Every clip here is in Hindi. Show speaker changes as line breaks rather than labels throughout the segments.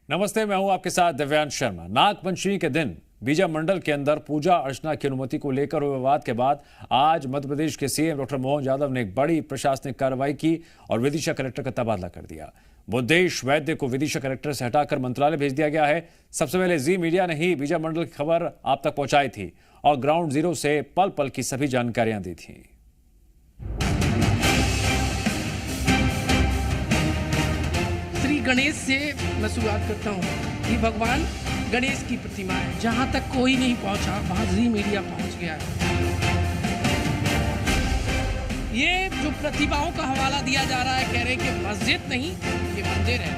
नमस्ते, मैं हूं आपके साथ दिव्यांश शर्मा। नागपंचमी के दिन बीजा मंडल के अंदर पूजा अर्चना की अनुमति को लेकर हुए विवाद के बाद आज मध्य प्रदेश के सीएम डॉक्टर मोहन यादव ने एक बड़ी प्रशासनिक कार्रवाई की और विदिशा कलेक्टर का तबादला कर दिया। बुद्धेश वैद्य को विदिशा कलेक्टर से हटाकर मंत्रालय भेज दिया गया है। सबसे पहले जी मीडिया ने ही बीजा मंडल की खबर आप तक पहुंचाई थी और ग्राउंड जीरो से पल पल की सभी जानकारियां दी थी।
श्री गणेश से मैं शुरुआत करता हूँ। ये भगवान गणेश की प्रतिमा है। जहाँ तक कोई नहीं पहुँचा वहाँ जी मीडिया पहुँच गया है। ये जो प्रतिभाओं का हवाला दिया जा रहा है, कह रहे हैं कि मस्जिद नहीं ये मंदिर है।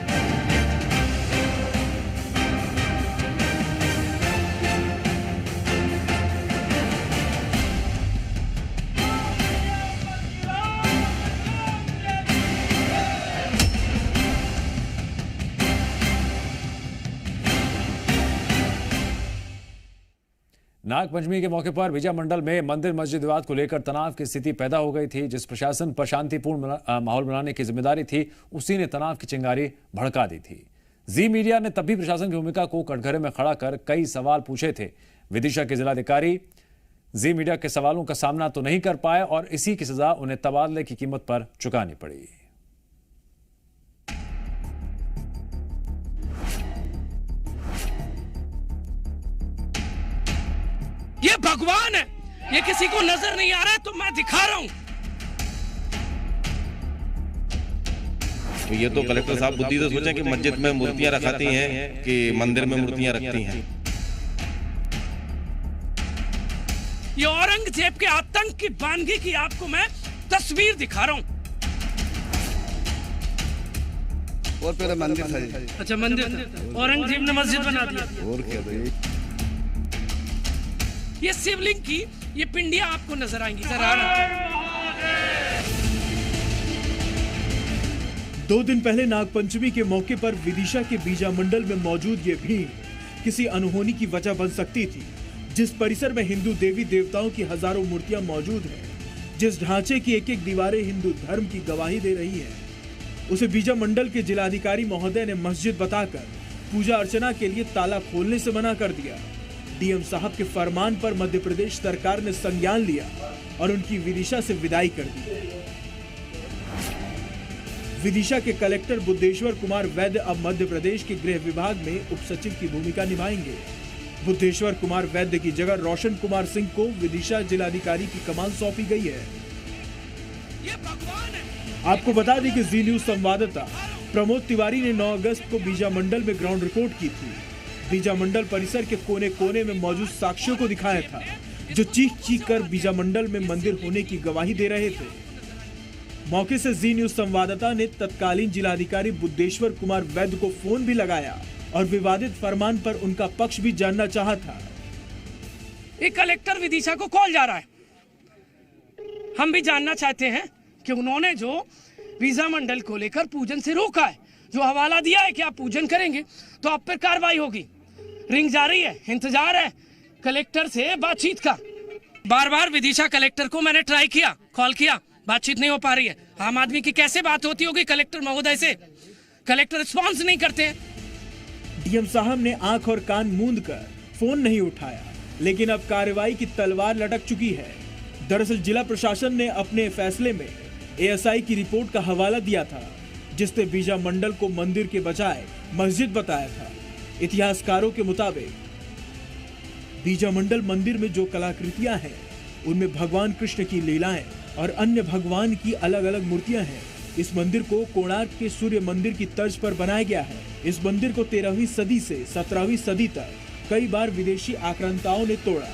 नागपंचमी के मौके पर बीजा मंडल में मंदिर मस्जिद विवाद को लेकर तनाव की स्थिति पैदा हो गई थी। जिस प्रशासन पर शांतिपूर्ण माहौल बनाने की जिम्मेदारी थी, उसी ने तनाव की चिंगारी भड़का दी थी। जी मीडिया ने तब भी प्रशासन की भूमिका को कटघरे में खड़ा कर कई सवाल पूछे थे। विदिशा के जिलाधिकारी जी मीडिया के सवालों का सामना तो नहीं कर पाए और इसी की सजा उन्हें तबादले की कीमत पर चुकानी पड़ी।
ये भगवान है, ये किसी को नजर नहीं आ रहा है तो मैं दिखा रहा हूं।
तो ये तो कलेक्टर साहब बुद्धि से सोचें कि मस्जिद में मूर्तियां रखाती हैं कि मंदिर में मूर्तियां रखती हैं।
ये औरंगजेब के आतंक की बानगी की आपको मैं तस्वीर दिखा रहा हूं।
और पहले मंदिर था।
अच्छा, मंदिर औरंगजेब ने मस्जिद बना दिया।
और क्या भाई?
ये शिवलिंग की ये पिंडियां आपको नजर आएंगी।
2 दिन पहले नागपंचमी के मौके पर विदिशा के बीजा मंडल में मौजूद ये भीड़ किसी अनहोनी की वजह बन सकती थी। जिस परिसर में हिंदू देवी देवताओं की हजारों मूर्तियां मौजूद हैं, जिस ढांचे की एक एक दीवारें हिंदू धर्म की गवाही दे रही है, उसे बीजा मंडल के जिलाधिकारी महोदय ने मस्जिद बताकर पूजा अर्चना के लिए ताला खोलने से मना कर दिया। डीएम साहब के फरमान पर मध्य प्रदेश सरकार ने संज्ञान लिया और उनकी विदिशा से विदाई कर दी। विदिशा के कलेक्टर बुद्धेश्वर कुमार वैद्य अब मध्य प्रदेश के गृह विभाग में उप सचिव की भूमिका निभाएंगे। बुद्धेश्वर कुमार वैद्य की जगह रोशन कुमार सिंह को विदिशा जिलाधिकारी की कमान सौंपी गई है। आपको बता दें कि जी न्यूज संवाददाता प्रमोद तिवारी ने 9 अगस्त को बीजा मंडल में ग्राउंड रिपोर्ट की थी। बीजा मंडल परिसर के कोने कोने में मौजूद साक्ष्यों को दिखाया था, जो चीख चीख कर बीजा मंडल में मंदिर होने की गवाही दे रहे थे। मौके से जी न्यूज संवाददाता ने तत्कालीन जिलाधिकारी बुद्धेश्वर कुमार वैद्य को फोन भी लगाया और विवादित फरमान पर उनका पक्ष भी जानना चाहा था।
एक कलेक्टर विदिशा को कॉल जा रहा है। हम भी जानना चाहते हैं कि उन्होंने जो बीजा मंडल को लेकर पूजन से रोका है, जो हवाला दिया है कि आप पूजन करेंगे तो आप पर कार्रवाई होगी। रिंग जा रही है, इंतजार है कलेक्टर से बातचीत का। बार बार विदिशा कलेक्टर को मैंने ट्राई किया, कॉल किया, बातचीत नहीं हो पा रही है। आम आदमी की कैसे बात होती होगी कलेक्टर महोदय से? कलेक्टर रिस्पॉन्स नहीं करते हैं।
डीएम साहब ने आंख और कान मूंद कर फोन नहीं उठाया, लेकिन अब कार्रवाई की तलवार लटक चुकी है। दरअसल जिला प्रशासन ने अपने फैसले में एएसआई की रिपोर्ट का हवाला दिया था, जिसने बीजा मंडल को मंदिर के बजाय मस्जिद बताया था। इतिहासकारों के मुताबिक बीजा मंडल मंदिर में जो कलाकृतियां हैं, उनमें भगवान कृष्ण की लीलाएं और अन्य भगवान की अलग अलग मूर्तियां हैं। इस मंदिर को कोणार्क के सूर्य मंदिर की तर्ज पर बनाया गया है। इस मंदिर को 13वीं सदी से 17वीं सदी तक कई बार विदेशी आक्रांताओं ने तोड़ा।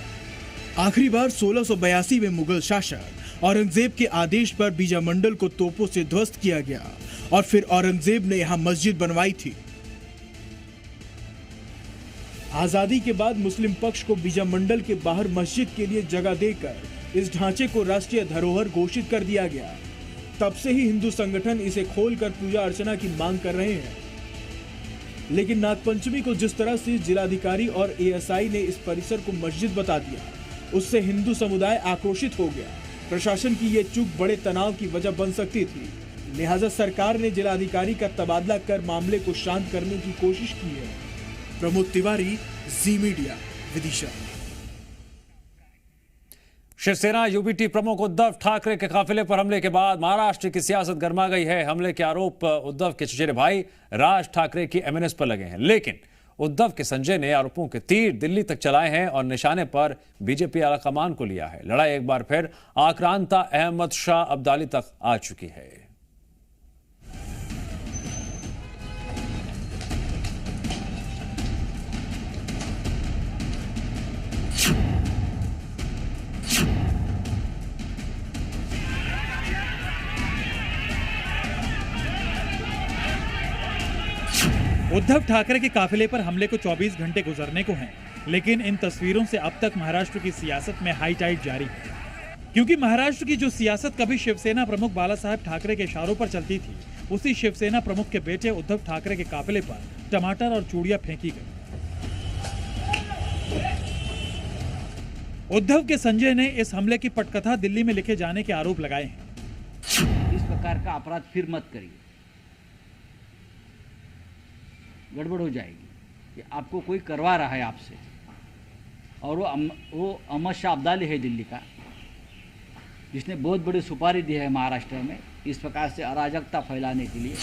आखिरी बार 1682 में मुगल शासक औरंगजेब के आदेश पर बीजा मंडल को तोपों से ध्वस्त किया गया और फिर औरंगजेब ने यहाँ मस्जिद बनवाई थी। आजादी के बाद मुस्लिम पक्ष को बीजा मंडल के बाहर मस्जिद के लिए जगह देकर इस ढांचे को राष्ट्रीय धरोहर घोषित कर दिया गया। तब से ही हिंदू संगठन इसे खोलकर पूजा अर्चना की मांग कर रहे हैं। लेकिन नागपंचमी को जिस तरह से जिलाधिकारी और एएसआई ने इस परिसर को मस्जिद बता दिया, उससे हिंदू समुदाय आक्रोशित हो गया। प्रशासन की ये चूक बड़े तनाव की वजह बन सकती थी। लिहाजा सरकार ने जिलाधिकारी का तबादला कर मामले को शांत करने की कोशिश की है। प्रमोद तिवारी, जी मीडिया, विदिशा।
शिवसेना यूबीटी प्रमुख उद्धव ठाकरे के काफिले पर हमले के बाद महाराष्ट्र की सियासत गर्मा गई है। हमले के आरोप उद्धव के चचेरे भाई राज ठाकरे की एमएनएस पर लगे हैं, लेकिन उद्धव के संजय ने आरोपों के तीर दिल्ली तक चलाए हैं और निशाने पर बीजेपी आलाकमान को लिया है। लड़ाई एक बार फिर आक्रांता अहमद शाह अब्दाली तक आ चुकी है।
उद्धव ठाकरे के काफिले पर हमले को 24 घंटे गुजरने को हैं, लेकिन इन तस्वीरों से अब तक महाराष्ट्र की सियासत में हाई टाइड जारी है। क्योंकि महाराष्ट्र की जो सियासत कभी शिवसेना प्रमुख बाला साहेब ठाकरे के इशारों पर चलती थी, उसी शिवसेना प्रमुख के बेटे उद्धव ठाकरे के काफिले पर टमाटर और चूड़ियां फेंकी गई। उद्धव के संजय ने इस हमले की पटकथा दिल्ली में लिखे जाने के आरोप लगाए हैं।
इस प्रकार का अपराध फिर मत करिए, गड़बड़ हो जाएगी। कि आपको कोई करवा रहा है आपसे, और वो अहमद शाह अब्दाली है दिल्ली का, जिसने बहुत बड़ी सुपारी दी है महाराष्ट्र में इस प्रकार से अराजकता फैलाने के लिए।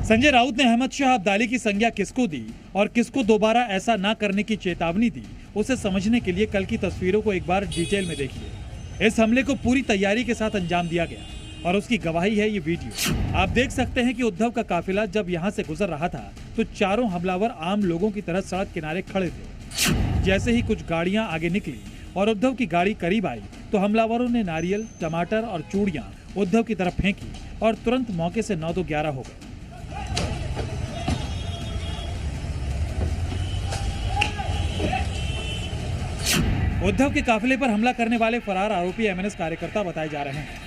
संजय राउत ने अहमद शाह अब्दाली की संज्ञा किसको दी और किसको दोबारा ऐसा ना करने की चेतावनी दी, उसे समझने के लिए कल की तस्वीरों को एक बार डिटेल में देखिए। इस हमले को पूरी तैयारी के साथ अंजाम दिया गया और उसकी गवाही है ये वीडियो। आप देख सकते हैं कि उद्धव का काफिला जब यहाँ से गुजर रहा था तो चारों हमलावर आम लोगों की तरह सड़क किनारे खड़े थे। जैसे ही कुछ गाड़ियां आगे निकली और उद्धव की गाड़ी करीब आई तो हमलावरों ने नारियल, टमाटर और चूड़ियां उद्धव की तरफ फेंकी और तुरंत मौके से 9 तो 11 हो गए। उद्धव के काफिले पर हमला करने वाले फरार आरोपी एमएनएस कार्यकर्ता बताए जा रहे हैं।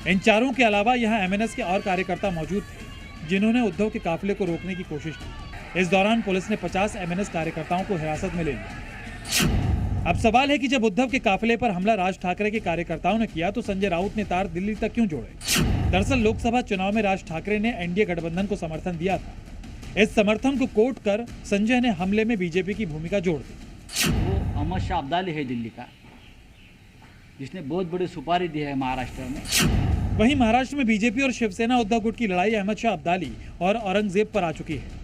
इन चारों के अलावा यहां एमएनएस के और कार्यकर्ता मौजूद थे जिन्होंने उद्धव के काफिले को रोकने की कोशिश की। इस दौरान पुलिस ने 50 एमएनएस कार्यकर्ताओं को हिरासत में ले लिया। अब सवाल है कि जब उद्धव के काफिले पर हमला राज ठाकरे के कार्यकर्ताओं ने किया तो संजय राउत ने तार दिल्ली तक क्यों जोड़े? दरअसल लोकसभा चुनाव में राज ठाकरे ने एनडीए गठबंधन को समर्थन दिया था। इस समर्थन को कोट कर संजय ने हमले में बीजेपी की भूमिका जोड़ दी।
वो अहमद शाह अब्दाली है दिल्ली का, जिसने बहुत बड़ी सुपारी दी है महाराष्ट्र में।
वहीं महाराष्ट्र में बीजेपी और शिवसेना उद्धव गुट की लड़ाई अहमद शाह अब्दाली और औरंगजेब पर आ चुकी है।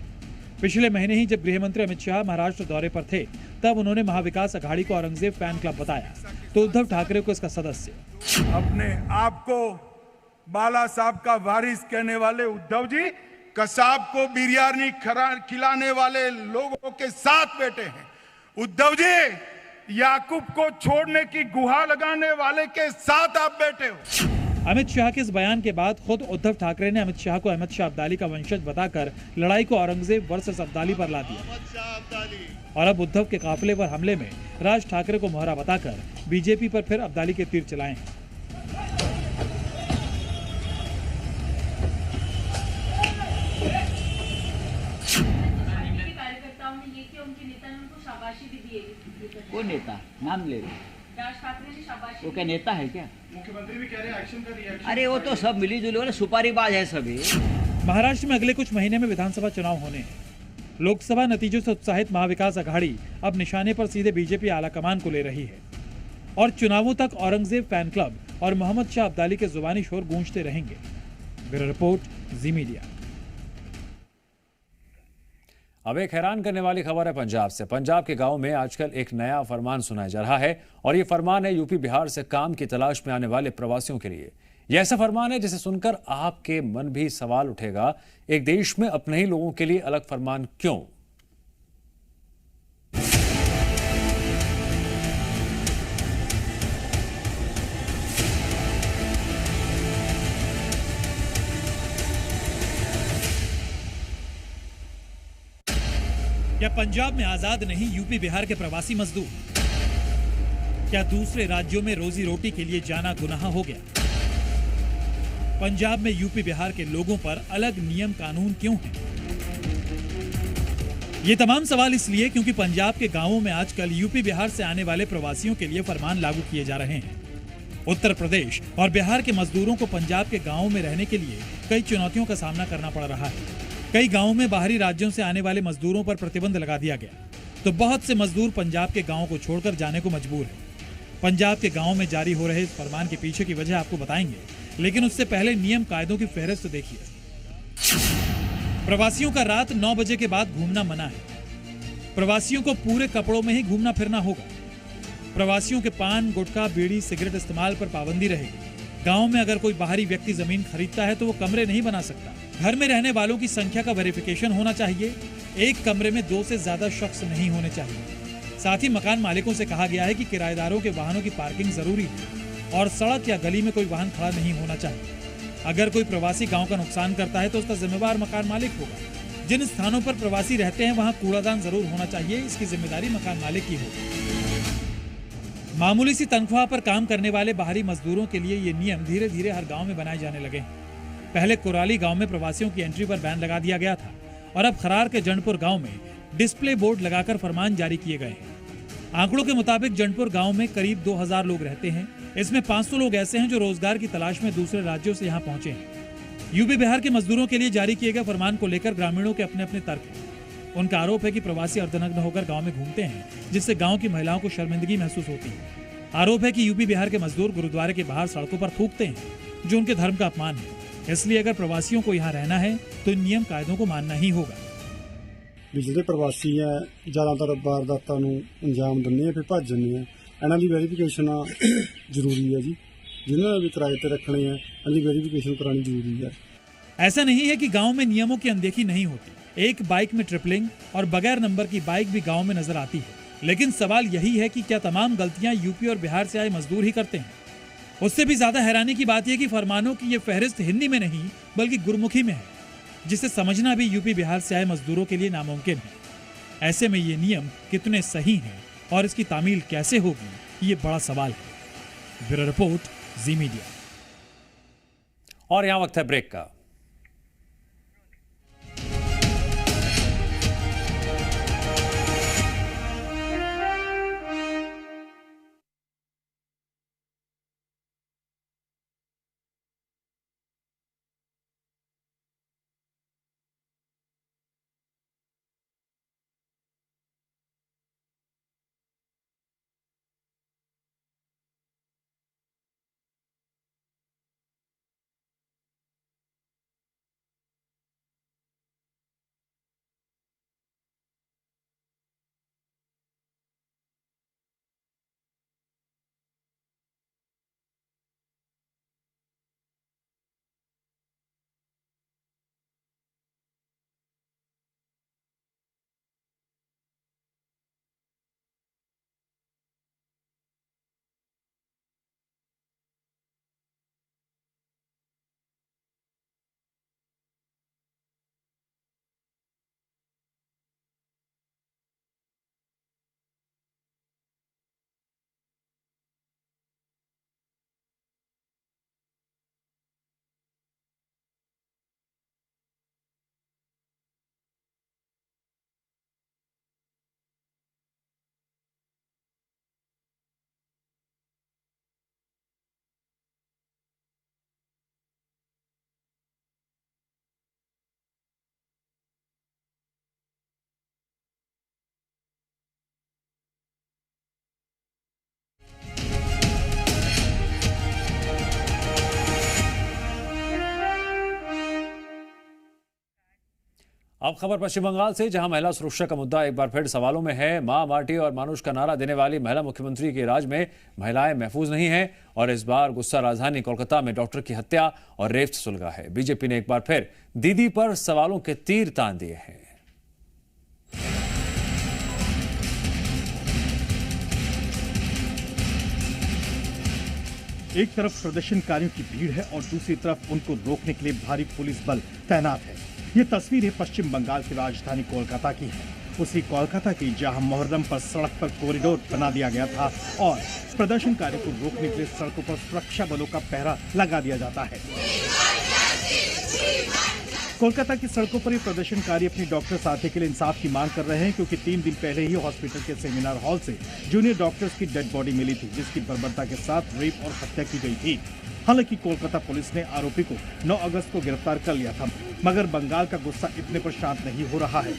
पिछले महीने ही जब गृह मंत्री अमित शाह महाराष्ट्र दौरे पर थे तब उन्होंने महाविकास अघाड़ी को औरंगजेब फैन क्लब बताया तो उद्धव ठाकरे को इसका सदस्य।
अपने आप को बाला साहब का वारिस कहने वाले उद्धव जी कसाब को बिरयानी खिलाने वाले लोगों के साथ बैठे हैं। उद्धव जी याकूब को छोड़ने की गुहा लगाने वाले के साथ आप बैठे हो।
अमित शाह के इस बयान के बाद खुद उद्धव ठाकरे ने अमित शाह को अहमद शाह अब्दाली का वंशज बताकर लड़ाई को औरंगजेब वर्सेस अब्दाली पर ला दिया। और अब उद्धव के काफिले पर हमले में राज ठाकरे को मोहरा बताकर बीजेपी पर फिर अब्दाली के तीर चलाए हैं।
वो नेता नाम ले रहे, वो क्या नेता है क्या?
मुख्यमंत्री भी कह रहे हैं एक्शन का रिएक्शन।
अरे वो तो सब मिली जुली वाले सुपारीबाज है सभी।
महाराष्ट्र में अगले कुछ महीने में विधानसभा चुनाव होने हैं। लोकसभा नतीजों से उत्साहित महाविकास अघाड़ी अब निशाने पर सीधे बीजेपी आलाकमान को ले रही है और चुनावों तक औरंगजेब फैन क्लब और मोहम्मद शाह अब्दाली के जुबानी शोर गूंजते रहेंगे। ब्यूरो रिपोर्ट, जी मीडिया।
अब एक हैरान करने वाली खबर है पंजाब से। पंजाब के गांव में आजकल एक नया फरमान सुनाया जा रहा है और ये फरमान है यूपी बिहार से काम की तलाश में आने वाले प्रवासियों के लिए। यह ऐसा फरमान है जिसे सुनकर आपके मन भी सवाल उठेगा, एक देश में अपने ही लोगों के लिए अलग फरमान क्यों?
क्या पंजाब में आजाद नहीं यूपी बिहार के प्रवासी मजदूर? क्या दूसरे राज्यों में रोजी रोटी के लिए जाना गुनाह हो गया? पंजाब में यूपी बिहार के लोगों पर अलग नियम कानून क्यों हैं? ये तमाम सवाल इसलिए क्योंकि पंजाब के गांवों में आजकल यूपी बिहार से आने वाले प्रवासियों के लिए फरमान लागू किए जा रहे हैं। उत्तर प्रदेश और बिहार के मजदूरों को पंजाब के गांवों में रहने के लिए कई चुनौतियों का सामना करना पड़ रहा है। कई गांवों में बाहरी राज्यों से आने वाले मजदूरों पर प्रतिबंध लगा दिया गया, तो बहुत से मजदूर पंजाब के गांवों को छोड़कर जाने को मजबूर हैं। पंजाब के गांवों में जारी हो रहे इस फरमान के पीछे की वजह आपको बताएंगे, लेकिन उससे पहले नियम कायदों की फहरिस्त देखिए। प्रवासियों का रात 9 बजे के बाद घूमना मना है। प्रवासियों को पूरे कपड़ों में ही घूमना फिरना होगा। प्रवासियों के पान, गुटखा, बीड़ी, सिगरेट इस्तेमाल पर पाबंदी रहेगी। गांव में अगर कोई बाहरी व्यक्ति जमीन खरीदता है तो वो कमरे नहीं बना सकता। घर में रहने वालों की संख्या का वेरिफिकेशन होना चाहिए। एक कमरे में 2 से ज्यादा शख्स नहीं होने चाहिए। साथ ही मकान मालिकों से कहा गया है कि किराएदारों के वाहनों की पार्किंग जरूरी है और सड़क या गली में कोई वाहन खड़ा नहीं होना चाहिए। अगर कोई प्रवासी गांव का नुकसान करता है तो उसका जिम्मेवार मकान मालिक होगा। जिन स्थानों पर प्रवासी रहते हैं वहां कूड़ादान जरूर होना चाहिए, इसकी जिम्मेदारी मकान मालिक की होगी। मामूली सी तनख्वाह पर काम करने वाले बाहरी मजदूरों के लिए ये नियम धीरे धीरे हर गांव में बनाए जाने लगे हैं। पहले कुराली गांव में प्रवासियों की एंट्री पर बैन लगा दिया गया था और अब खरार के जंडपुर गांव में डिस्प्ले बोर्ड लगाकर फरमान जारी किए गए हैं। आंकड़ों के मुताबिक जंडपुर गांव में करीब 2000 लोग रहते हैं। इसमें 500 लोग ऐसे हैं जो रोजगार की तलाश में दूसरे राज्यों से यहाँ पहुंचे हैं। यूपी बिहार के मजदूरों के लिए जारी किए गए फरमान को लेकर ग्रामीणों के अपने अपने तर्क हैं। उनका आरोप है कि प्रवासी अर्धनग्न होकर गांव में घूमते हैं, जिससे गांव की महिलाओं को शर्मिंदगी महसूस होती है। आरोप है कि यूपी बिहार के मजदूर गुरुद्वारे के बाहर सड़कों पर थूकते हैं, जो उनके धर्म का अपमान है। इसलिए अगर प्रवासियों को यहाँ रहना है तो इन नियम कायदों को मानना ही होगा।
ਜਿਹੜੇ ਪ੍ਰਵਾਸੀ ਆ ਜ਼ਿਆਦਾਤਰ ਵਾਰਦਾਤਾਂ ਨੂੰ ਅੰਜਾਮ ਦਿੰਦੇ ਆ, ਫਿਰ ਭੱਜ ਜਾਂਦੇ ਆ। ਇਹਨਾਂ ਦੀ ਵੈਰੀਫਿਕੇਸ਼ਨ ਜ਼ਰੂਰੀ ਹੈ ਜੀ। जिन्होंने भी किराए पे रखने हैं, इनकी वेरिफिकेशन करानी जरूरी है।
ऐसा नहीं है कि गांव में नियमों की अनदेखी नहीं होती। एक बाइक में ट्रिपलिंग और बगैर नंबर की बाइक भी गांव में नजर आती है, लेकिन सवाल यही है कि क्या तमाम गलतियां यूपी और बिहार से आए मजदूर ही करते हैं। उससे भी ज्यादा हैरानी की बात यह कि फरमानों की ये फहरिस्त हिंदी में नहीं बल्कि गुरमुखी में है, जिसे समझना भी यूपी बिहार से आए मजदूरों के लिए नामुमकिन है। ऐसे में ये नियम कितने सही हैं और इसकी तामील कैसे होगी, ये बड़ा सवाल है। ब्यूरो रिपोर्ट, जी मीडिया।
और यहां वक्त है ब्रेक का। अब खबर पश्चिम बंगाल से, जहां महिला सुरक्षा का मुद्दा एक बार फिर सवालों में है। मां माटी और मानुष का नारा देने वाली महिला मुख्यमंत्री के राज में महिलाएं महफूज नहीं हैं और इस बार गुस्सा राजधानी कोलकाता में डॉक्टर की हत्या और रेप से सुलगा है। बीजेपी ने एक बार फिर दीदी पर सवालों के तीर तान दिए हैं।
एक तरफ प्रदर्शनकारियों की भीड़ है और दूसरी तरफ उनको रोकने के लिए भारी पुलिस बल तैनात है। ये तस्वीरें पश्चिम बंगाल की राजधानी कोलकाता की है, उसी कोलकाता की जहां मुहर्रम पर सड़क पर कॉरिडोर बना दिया गया था और प्रदर्शनकारियों को रोकने के लिए सड़कों पर सुरक्षा बलों का पहरा लगा दिया जाता है। कोलकाता की सड़कों पर ये प्रदर्शनकारी अपनी डॉक्टर साथी के लिए इंसाफ की मांग कर रहे हैं, क्योंकि 3 दिन पहले ही हॉस्पिटल के सेमिनार हॉल से जूनियर डॉक्टर्स की डेड बॉडी मिली थी, जिसकी बर्बरता के साथ रेप और हत्या की गई थी। हालांकि कोलकाता पुलिस ने आरोपी को 9 अगस्त को गिरफ्तार कर लिया था, मगर बंगाल का गुस्सा इतने पर शांत नहीं हो रहा है।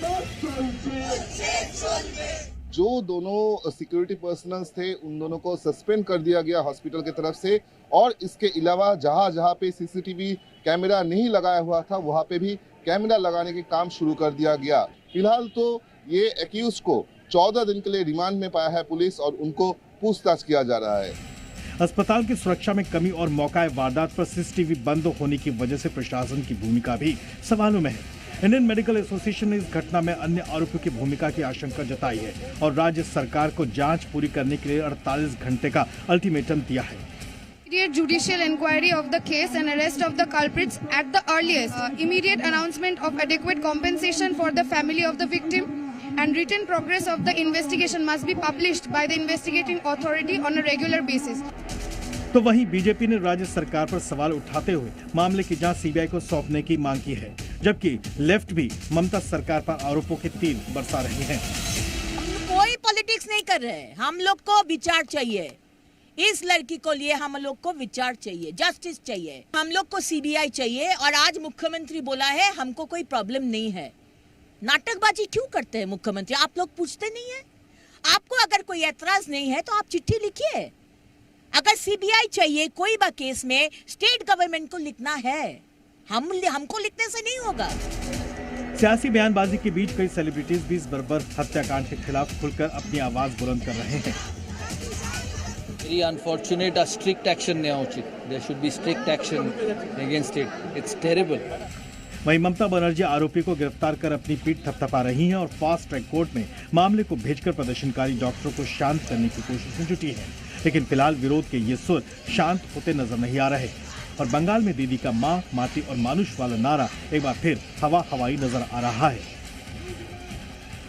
जो दोनों सिक्योरिटी पर्सनल्स थे उन दोनों को सस्पेंड कर दिया गया हॉस्पिटल की तरफ से, और इसके अलावा जहां जहां पे सीसीटीवी कैमरा नहीं लगाया हुआ था वहां पे भी कैमरा लगाने के काम शुरू कर दिया गया। फिलहाल तो ये एक्यूज को 14 दिन के लिए रिमांड में पाया है पुलिस और उनको पूछताछ किया जा रहा है।
अस्पताल की सुरक्षा में कमी और मौका वारदात पर सीसीटीवी बंद होने की वजह से प्रशासन की भूमिका भी सवालों में है। इंडियन मेडिकल एसोसिएशन ने इस घटना में अन्य आरोपियों की भूमिका की आशंका जताई है और राज्य सरकार को जांच पूरी करने के लिए 48 घंटे का अल्टीमेटम दिया है।
Immediate judicial inquiry of the case and arrest of the culprits at the earliest. Immediate announcement of adequate compensation for the family of the victim and written progress of the investigation must be published by the investigating authority on a regular basis.
तो वहीं बीजेपी ने राज्य सरकार पर सवाल उठाते हुए मामले की जांच सीबीआई को सौंपने की मांग की है, जबकि लेफ्ट भी ममता सरकार पर आरोपों के तीर बरसा रहे हैं।
कोई पॉलिटिक्स नहीं कर रहे, हम लोग को विचार चाहिए। इस लड़की को लिए हम लोग को विचार चाहिए, जस्टिस चाहिए, हम लोग को सीबीआई चाहिए। और आज मुख्यमंत्री बोला है हमको कोई प्रॉब्लम नहीं है। नाटकबाजी क्यों करते हैं मुख्यमंत्री? आप लोग पूछते नहीं है? आपको अगर कोई एतराज नहीं है तो आप चिट्ठी लिखिए। अगर सीबीआई चाहिए कोई बा केस में, स्टेट गवर्नमेंट को लिखना है, हमको लिखने से नहीं होगा।
सियासी बयानबाजी के बीच कई सेलिब्रिटीज भी इस बर्बर हत्याकांड के खिलाफ खुलकर अपनी आवाज बुलंद कर रहे हैं।
Very unfortunate, strict action नहीं उचित। There should be strict action against it. It's terrible.
वहीं ममता बनर्जी आरोपी को गिरफ्तार कर अपनी पीठ थपथपा रही हैं और फास्ट ट्रैक कोर्ट में मामले को भेजकर प्रदर्शनकारी डॉक्टरों को शांत करने की कोशिश में जुटी है। लेकिन फिलहाल विरोध के ये सुर शांत होते नजर नहीं आ रहे और बंगाल में दीदी का मां, माटी और मानुष वाला नारा एक बार फिर हवाई नजर आ रहा है।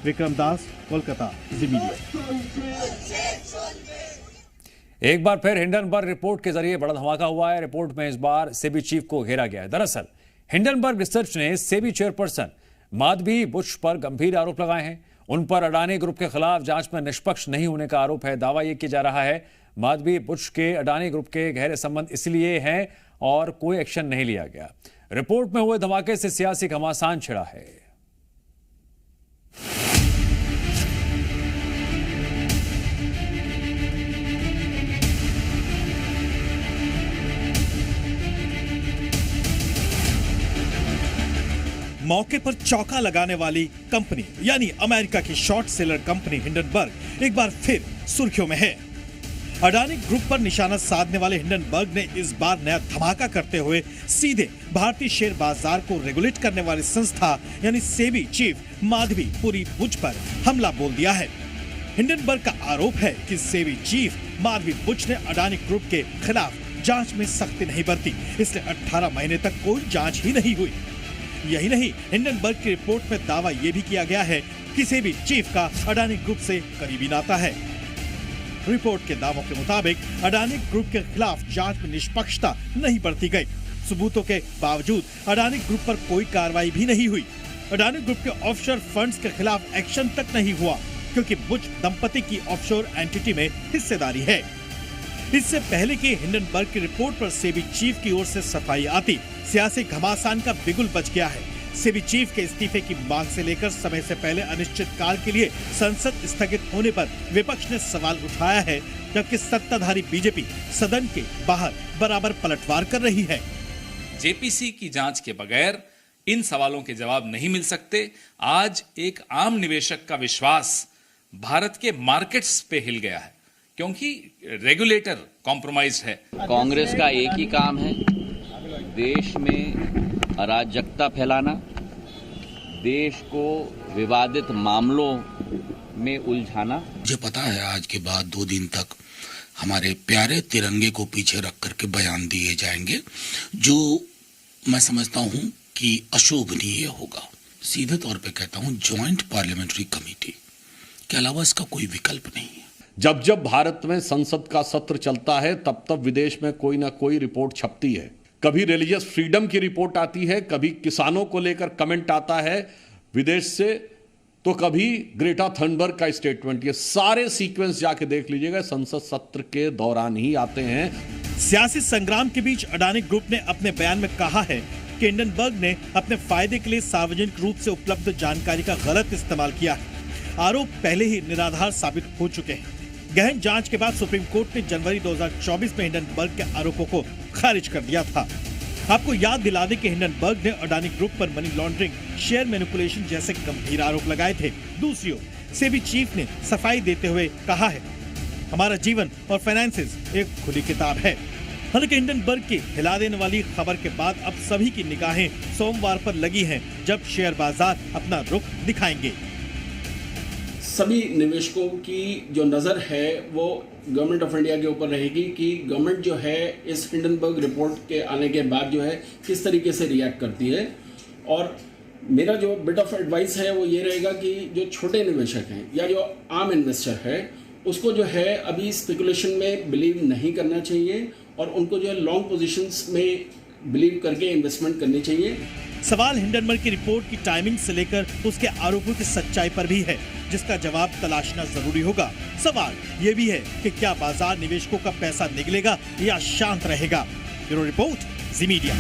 विक्रम दास, कोलकाता, जी मीडिया।
एक बार फिर हिंडनबर्ग रिपोर्ट के जरिए बड़ा धमाका हुआ है। रिपोर्ट में इस बार सेबी चीफ को घेरा गया है। दरअसल हिंडनबर्ग रिसर्च ने सेबी चेयरपर्सन माधवी बुश पर गंभीर आरोप लगाए हैं। उन पर अडानी ग्रुप के खिलाफ जांच में निष्पक्ष नहीं होने का आरोप है। दावा यह किया जा रहा है माधवी बुश के अडानी ग्रुप के गहरे संबंध इसलिए हैं और कोई एक्शन नहीं लिया गया। रिपोर्ट में हुए धमाके से सियासी घमासान छिड़ा है।
मौके पर चौंका लगाने वाली कंपनी यानी अमेरिका की शॉर्ट सेलर कंपनी हिंडनबर्ग एक बार फिर सुर्खियों में है। अडानी ग्रुप पर निशाना साधने वाले हिंडनबर्ग ने इस बार नया धमाका करते हुए सीधे भारतीय शेयर बाजार को रेगुलेट करने वाली संस्था यानी सेबी चीफ माधवी पुरी बुच पर हमला बोल दिया है। हिंडनबर्ग का आरोप है कि सेबी चीफ माधवी बुच ने अडानी ग्रुप के खिलाफ जांच में सख्ती नहीं बरती, इसलिए 18 महीने तक कोई जांच ही नहीं हुई। यही नहीं, हिंडनबर्ग की रिपोर्ट में दावा यह भी किया गया है कि सेबी चीफ का अडानी ग्रुप से करीबी नाता है। रिपोर्ट के दावों के मुताबिक अडानी ग्रुप के खिलाफ जांच में निष्पक्षता नहीं बरती गई। सबूतों के बावजूद अडानी ग्रुप पर कोई कार्रवाई भी नहीं हुई। अडानी ग्रुप के ऑफशोर फंड्स के खिलाफ एक्शन तक नहीं हुआ क्योंकि बुच दंपति की ऑफशोर एंटिटी में हिस्सेदारी है। इससे पहले कि हिंडनबर्ग की रिपोर्ट पर सेबी चीफ की ओर से सफाई आती, सियासी घमासान का बिगुल बच गया है। सेबी चीफ के इस्तीफे की मांग से लेकर समय से पहले अनिश्चित काल के लिए संसद स्थगित होने पर विपक्ष ने सवाल उठाया है, जबकि सत्ताधारी बीजेपी सदन के बाहर बराबर पलटवार कर रही है।
जेपीसी की जांच के बगैर इन सवालों के जवाब नहीं मिल सकते। आज एक आम निवेशक का विश्वास भारत के मार्केट्स पे हिल गया है क्योंकि रेगुलेटर कॉम्प्रोमाइज्ड है।
कांग्रेस का एक ही काम है, देश में अराजकता फैलाना, देश को विवादित मामलों में उलझाना।
मुझे पता है आज के बाद 2 दिन तक हमारे प्यारे तिरंगे को पीछे रख करके बयान दिए जाएंगे जो मैं समझता हूं कि अशोभनीय होगा। सीधे तौर पे कहता हूं, ज्वाइंट पार्लियामेंट्री कमेटी के अलावा इसका कोई विकल्प नहीं है।
जब जब भारत में संसद का सत्र चलता है तब तब विदेश में कोई ना कोई रिपोर्ट छपती है। कभी रिलीजियस फ्रीडम की रिपोर्ट आती है, कभी किसानों को लेकर कमेंट आता है विदेश से, तो कभी ग्रेटा थनबर्ग का स्टेटमेंट। ये सारे सीक्वेंस जाके देख लीजिएगा, संसद सत्र के दौरान ही आते हैं।
सियासी संग्राम के बीच अडानी ग्रुप ने अपने बयान में कहा है कि हिंडनबर्ग ने अपने फायदे के लिए सार्वजनिक रूप से उपलब्ध जानकारी का गलत इस्तेमाल किया है। आरोप पहले ही निराधार साबित हो चुके हैं। गहन जांच के बाद सुप्रीम कोर्ट ने जनवरी 2024 में हिंडनबर्ग के आरोपों को खारिज कर दिया था। आपको याद दिला दें कि हिंडनबर्ग ने अडानी ग्रुप पर मनी लॉन्ड्रिंग, शेयर मैनिपुलेशन जैसे गंभीर आरोप लगाए थे। दूसरी ओर सेबी चीफ ने सफाई देते हुए कहा है, हमारा जीवन और फाइनेंसेस एक खुली किताब है। हालांकि हिंडनबर्ग की हिला देने वाली खबर के बाद अब सभी की निगाहें सोमवार पर लगी हैं, जब शेयर बाजार अपना रुख दिखाएंगे।
सभी निवेशकों की जो नज़र है वो गवर्नमेंट ऑफ इंडिया के ऊपर रहेगी कि गवर्नमेंट जो है इस हिंडनबर्ग रिपोर्ट के आने के बाद जो है किस तरीके से रिएक्ट करती है। और मेरा जो बिट ऑफ एडवाइस है वो ये रहेगा कि जो छोटे निवेशक हैं या जो आम इन्वेस्टर है उसको जो है अभी स्पेकुलेशन में बिलीव नहीं करना चाहिए और उनको जो है लॉन्ग पोजीशंस में बिलीव करके इन्वेस्टमेंट करनी चाहिए।
सवाल हिंडनबर्ग की रिपोर्ट की टाइमिंग से लेकर उसके आरोपों की सच्चाई पर भी है, जिसका जवाब तलाशना जरूरी होगा। सवाल ये भी है कि क्या बाजार निवेशकों का पैसा निकलेगा या शांत रहेगा। ब्यूरो रिपोर्ट, जी मीडिया।